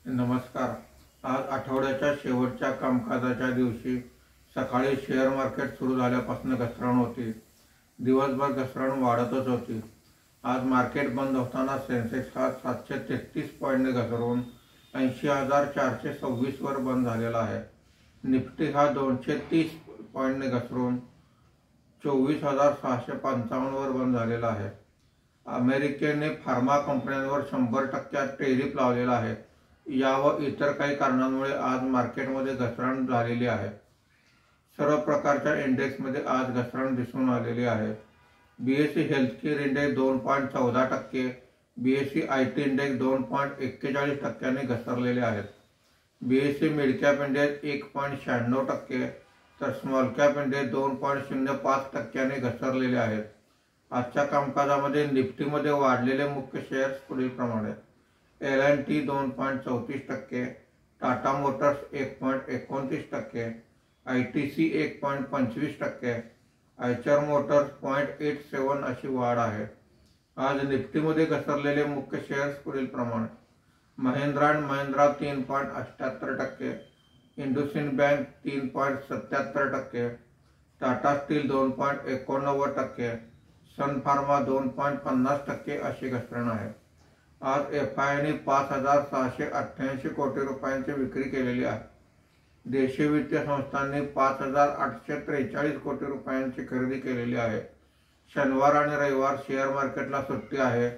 नमस्कार। आज आठवड्याच्या शेवटच्या कामकाजाच्या दिवशी सकाळी शेअर मार्केट सुरू झाल्यापासून घसरण होती। दिवसभर घसरण वाढतच होती। आज मार्केट बंद होताना सेन्सेक्स हा 733 पॉईंटने घसरून 80,426 वर बंद झालेला आहे। निफ्टी हा 230 पॉईंटने घसरून 24,655 वर बंद झालेला आहे। अमेरिकेने फार्मा कंपन्यांवर 100% टेरिफ लावलेला आहे। या व इतर काही कारणांमुळे आज मार्केटमध्ये घसरण झालेली आहे। सर्व प्रकारच्या इंडेक्समध्ये आज घसरण दिसून आलेली आहे। BSE healthcare index 2.14%, BSE IT index 2.41% घसरलेले आहेत। बीएसई मिड कॅप इंडेक्स 1.96%, तर स्मॉल कॅप इंडेक्स 2.05% घसरलेले आहेत। आजच्या कामकाजामध्ये निफ्टीमध्ये वाढलेले मुख्य शेअर्स पुढील प्रमाणे: L&T 2.34%, Tata motors 1.29%, ITC 1.25%, Eicher motors 0.87 अशी वाढ आहे। आज निफ्टीमध्ये घसरलेले मुख्य शेअर्स पुढील प्रमाणे: महिंद्रा अँड महिंद्रा 3.78%, इंडसइंड बँक 3.77%, टाटा स्टील 2.89%, सन फार्मा 2.50% अशी घसरण आहे। आज FIIने 5,688 कोटी रुपयांची विक्री केलेली आहे। देशी वित्तीय संस्थांनी 5,843 कोटी रुपयांची खरेदी केलेली आहे। शनिवार आणि रविवार शेअर मार्केटला सुट्टी आहे।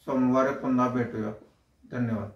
सोमवारी पुन्हा भेटूया। धन्यवाद।